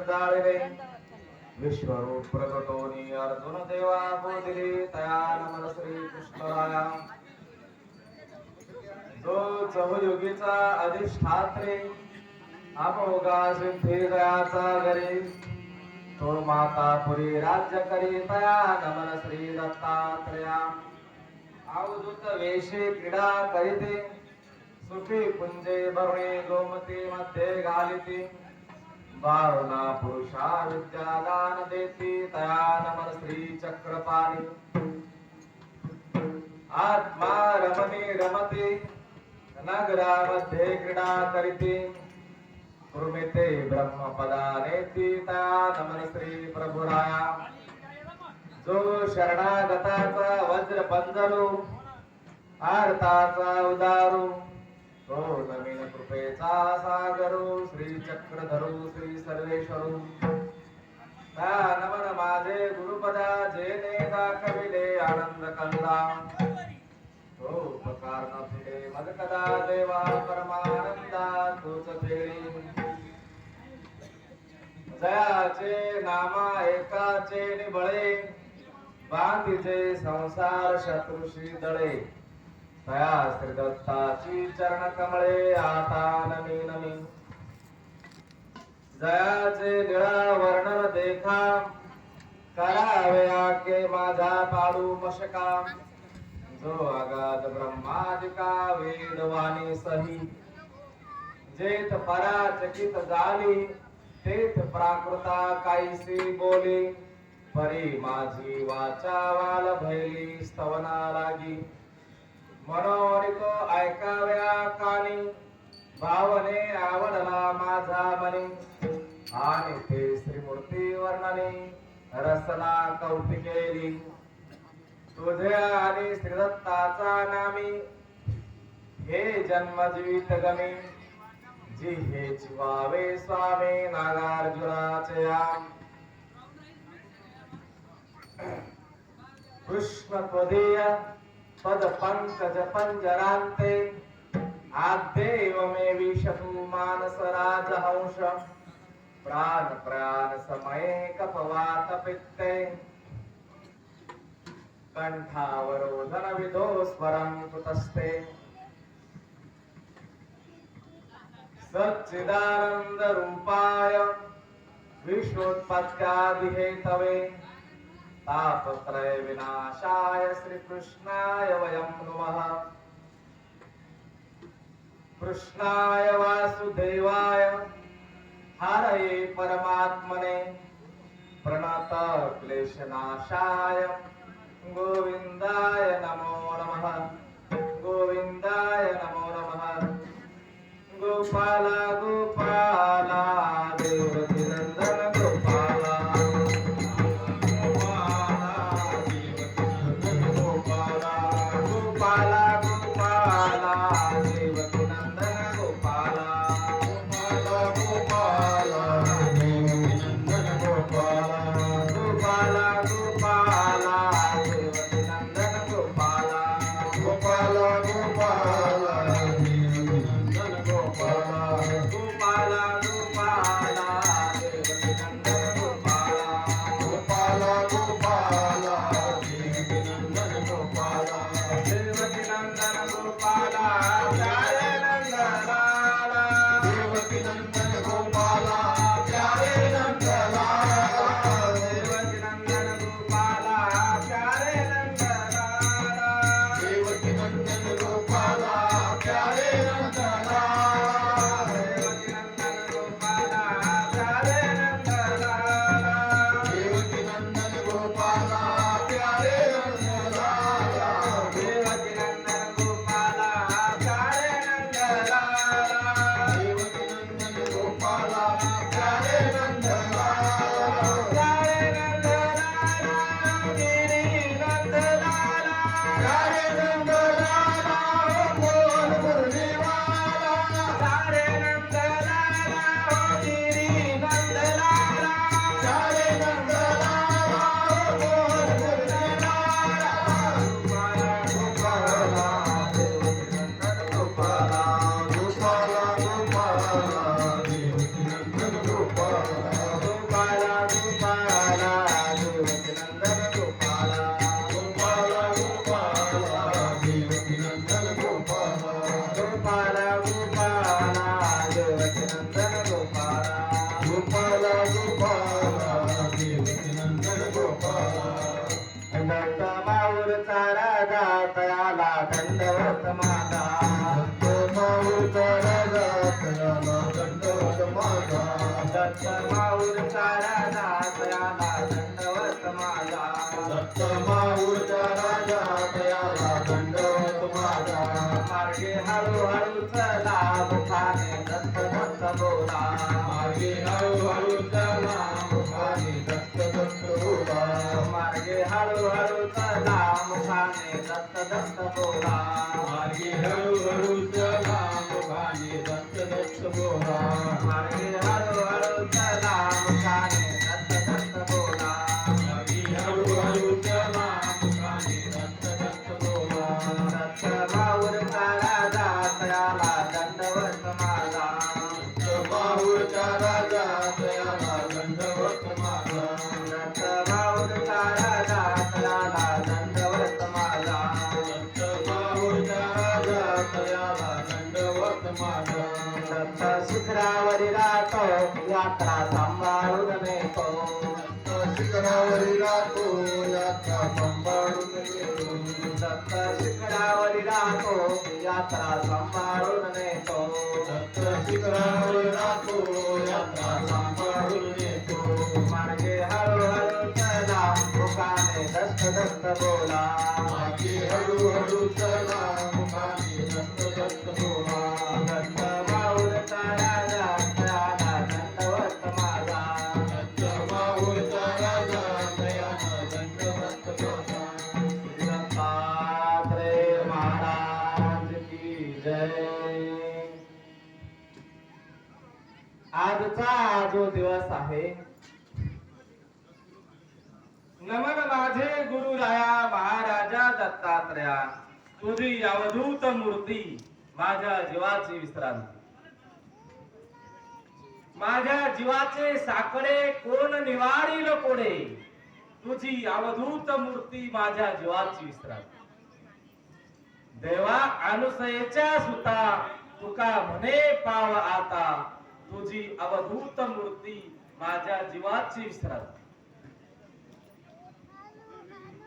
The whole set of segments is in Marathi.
जाळले विश्वरूप प्रकटोनी अर्जुन देवा बोधिले तया नमन श्री कृष्णराया जो चहुयुगीचा अधिष्ठात्री अमोघा सिद्धी दयाचा गरी तो मातापुरी राज्य करी तया नमन श्री दत्तात्रया अवधूत वेशे क्रीडा करीते सुखी पुंजे भरुणे गोमती मध्ये घालिते बाळना पुरुषा विद्यादान देती तया नमन श्री चक्रपाणी आत्मा रमणी रमते नगरामध्ये क्रीडा करीते कुर्मिते ब्रह्मपदा नेती तया नमन श्री प्रभुराया जो शरणागताचा वज्र पंजरू आरताचा उदारू तो नवीन कृपेचा सागरू श्री चक्रधरू श्री सर्वेश्वरू त्या नमन माझे गुरुपदा जेने दाखविले आनंद कंदा तो उपकार न फिरे मग कदा देवा परमानंदा तोच फेरी जयाचे नामा एकाचे निबळे बांधीचे संसार शत्रुशी दळे तया श्री दत्ताची चरण कमळे आता नमी नमी जयाचे निळा वर्णन देखा करावे आके माझा पाडू मशका जो अगाध ब्रह्मादिका वेदवाणी सही जेथ पराचकित झाली तेथ प्राकृता काहीसी बोली परी माझी वाचा वाल भैली स्तवना लागी मनोरी तो ऐकाव्या कानी भावने आवडला माझा मनी आणि ते श्रीमूर्ती वर्णने रसना कौतिकेली तुझ्या आणि श्रीदत्ताचा नामी हे जन्म जीवित गमी जी हे जीवावे स्वामी नागार्जुनाचे कृष्ण त्वदीय पद पंकज पंजरांते आद्यैव मे विशतु मानस राजहंस प्राण प्राण समये कपवात पित्ते कंठावरोधन विधो स्वरं कुतस्ते सच्चिदानंद रूपाय विश्वोत्पत्त्यादि हेतवे तापत्रय विनाशाय श्री कृष्णाय वयं नमः कृष्णाय वासुदेवाय हरये परमात्मने प्रणत क्लेशनाशाय गोविंदाय नमो नमः गोविंदाय नमो नमः गोपाला गोपाला देवकी नंदन गोपाला Gopala गोपाला गोपाला देवकी नंदन गोपाला दत्त माऊरचा राजा तयाला दंडवत माझा दत्त माऊरचा राजा तयाला दंडवत माझा दत्त माऊरचा राजा तयाला दंडवत माझा दत्त माऊरचा राजा तयाला दंडवत माझा मार्गे हळूहळू चला मुखाने दत्त दत्त बोला मार्गे हळूहळू चला मुखाने दत्त दत्त बोला मार्गे हळूहळू चला मुखाने दत्त दत्त बोला मार्गे हळूहळू चला मुखाने दत्त दत्त बोला मार्गे हळूहळू चला मुखाने दत्त दत्त बोला मार्गे हळूहळू चला मुखाने दत्त दत्त बोला दत्त माऊरचा राजा तयाला दंडवत माझा दत्त माऊरचा राजा तयाला दंडवत माझा दत्त माऊरचा राजा तयाला दंडवत माझा दत्त माऊरचा राजा तयाला दंडवत माझा दत्त शिखरावरी राहतो यात्रा सांभाळून नेतो दत्त शिखरावरी राहतो यात्रा सांभाळून नेतो दत्त शिखरावरी राहतो यात्रा सांभाळून नेतो दत्त शिखरावरी राहतो यात्रा सांभाळून नेतो मार्गे हळूहळू चला मुखाने दत्त दत्त बोला मार्गे हळूहळू चला मुखाने दत्त दत्त बोला दत्त माऊरचा राजा तयाला दंडवत माझा दत्त माऊरचा राजा तयाला दंडवत माझा दत्तात्रेय महाराज की जय. आजचा जो दिवस आहे नमन माझे गुरुराया महाराजा दत्तात्रया तुझी अवधूत मूर्ती माझ्या जीवाची विश्रांती माझ्या जीवाचे साकडे कोण निवारील कोडे तुझी अवधूत मूर्ती माझ्या जीवाची विश्रांती देवा अनुसयेच्या सुता तुका म्हणे पाव आता तुझी अवधूत मूर्ती माझ्या जीवाची विश्रांती.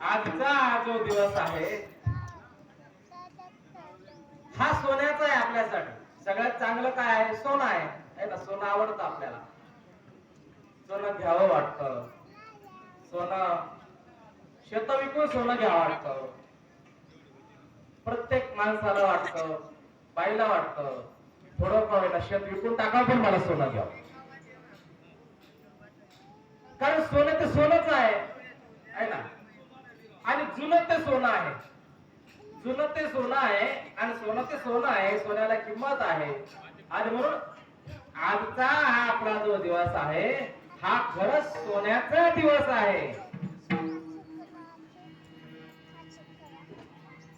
आजचा जो दिवस आहे हा सोन्याचा आहे आपल्यासाठी. सगळ्यात चांगलं काय आहे? सोनं आहे ना. सोनं आवडतं आपल्याला. सोनं घ्यावं वाटतं. सोनं शेत विकून सोनं घ्यावं वाटतं. प्रत्येक माणसाला वाटतं, बाईला वाटतं थोडं का होईना शेत विकून टाकावं पण मला सोनं घ्यावं. कारण सोनं ते सोनंच आहे ना. आणि जुनं ते सोनं आहे. जुनं ते सोनं आहे आणि सोनं ते सोनं आहे. सोन्याला किंमत आहे. आणि म्हणून आजचा हा आपला जो दिवस आहे हा खरंच सोन्याचा दिवस आहे.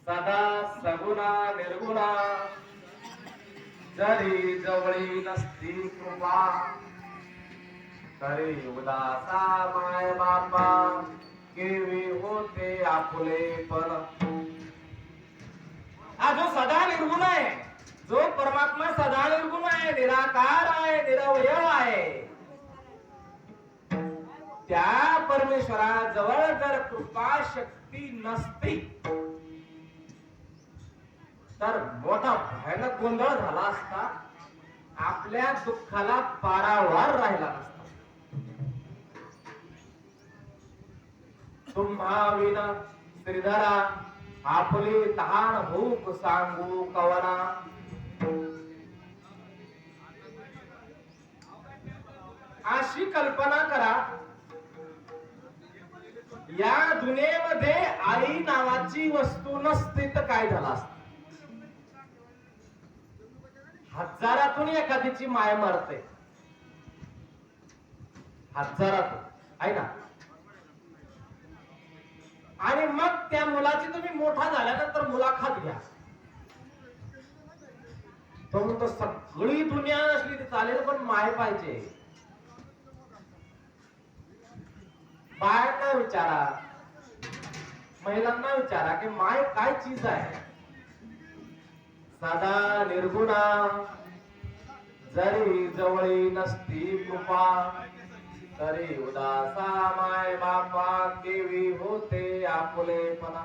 सदा सगुणा निर्गुणा जरी जवळी नसती कृपा तरी उदासा माय बापा केवी होते आपुले पण. हा जो सदा निर्गुण आहे, जो परमात्मा सदा निर्गुण आहे, निराकार आहे, निरवयव आहे, त्या परमेश्वराजवळ जर कृपा शक्ती नसती तर मोठा भयानक गोंधळ झाला असता. आपल्या दुःखाला पारावार राहिला नसता. तुम्हा विना श्रीधरा आपली तहान भूक सांगू कवना. अशी कल्पना करा या दुनियेमध्ये आई नावाची वस्तू नसती तर काय झालं असत. हजारातून एखादीची माय मरते. हजारातून आहे ना. आणि मग त्या मुलाची तुम्ही मोठा झाल्यानंतर मुलाखत घ्या. तो म्हणतो सगळी दुनिया असली ती चालेल पण माय पाहिजे. बायांना विचारा, महिलांना विचारा की माय काय चीज आहे. सदा निर्गुणा जरी जवळी नसती कृपा तरी उदासा माय बापा केवी होते आपुलेपणा.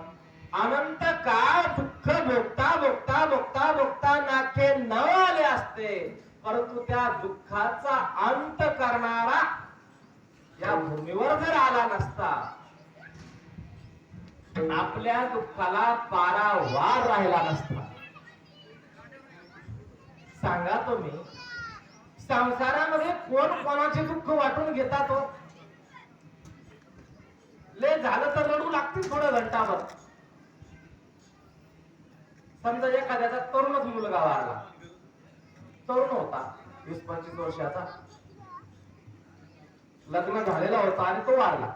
अनंत काळ दुःख भोगता भोगता भोगता भोगता नाके न आले असते, परंतु त्या दुःखाचा अंत करणारा या भूमीवर जर आला नसता, आपल्या दुःखाला पारावार राहिला नसता. सांगा तुम्ही, संसारामध्ये कोण कोणाचे दुःख वाटून घेतात हो? ले झालं तर रडू लागतील थोडं घंटाभर. समजा एखाद्याचा तरुणच मुलगा वारला, तरुण होता 20-25 वर्षाचा, लग्न झालेला होता आणि तो वारला.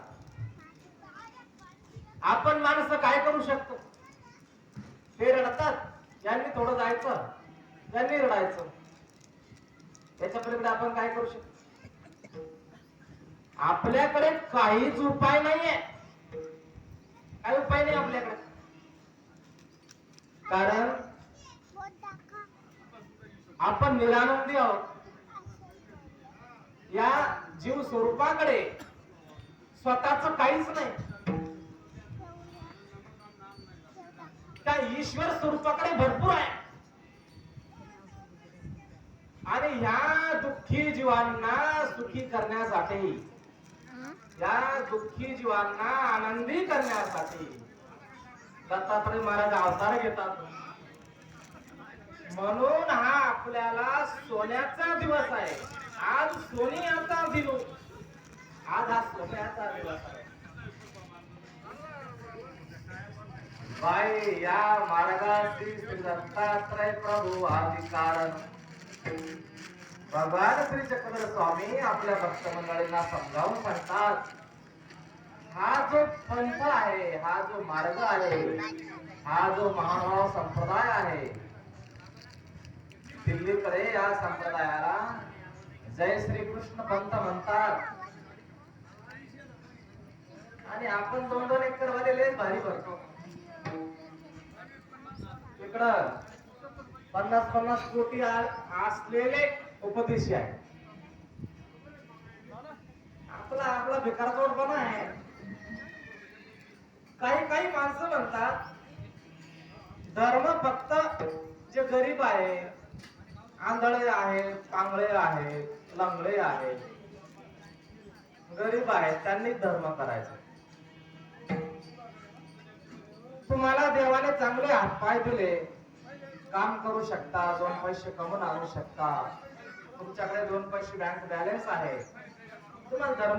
आपण माणसं काय करू शकतो? ते रडतात, यांनी थोडं जायचं, यांनी रडायचं. याच्या पलीकडे आपण काय करू शकतो? आपल्याकडे काहीच उपाय नाहीये. काही उपाय नाही आपल्याकडे. कारण आपण निरानंदी आहोत. या जीव स्वरूपाकडे स्वतःच काहीच नाही. त्या ईश्वर स्वरूपाकडे भरपूर आहे. आणि ह्या दुःखी जीवांना सुखी करण्यासाठी, या दुःखी जीवांना आनंदी करण्यासाठी दत्तात्रय महाराज अवतार घेतात. म्हणून हा आपल्याला सोन्याचा दिवस आहे. आज सोन्याचा दिवस, आज हा सोन्याचा दिवस आहे. बाई या मार्गाची श्री दत्तात्रय प्रभू आदि कारण भगवान श्री चक्रधर स्वामी आपल्या भक्त मंडळींना समजावून सांगतात, हा जो पंथ आहे, हा जो मार्ग आहे, हा जो महाभाव संप्रदाय आहे, दिल्लीकडे या संप्रदायाला जय श्री कृष्ण पंथ म्हणतात. आणि आपण 2-2 एकर वाले भारी भरतो. इकडं 50-50 कोटी असलेले उपदेशी आहे. आपला भिकारचोटपणा आहे. काही माणसं म्हणतात धर्म फक्त जे गरीब आहे, आंधळे आहेत, पांगळे आहेत, लंगडे आहेत, गरीब आहेत, त्यांनी धर्म करायचा. तुम्हाला देवाने चांगले हातपाय दिले, काम करू शकता, 2 पैसे कमवून आणू शकता, तुमच्याकडे 2 पैसे बँक बॅलन्स आहे, तुम्हाला धर्म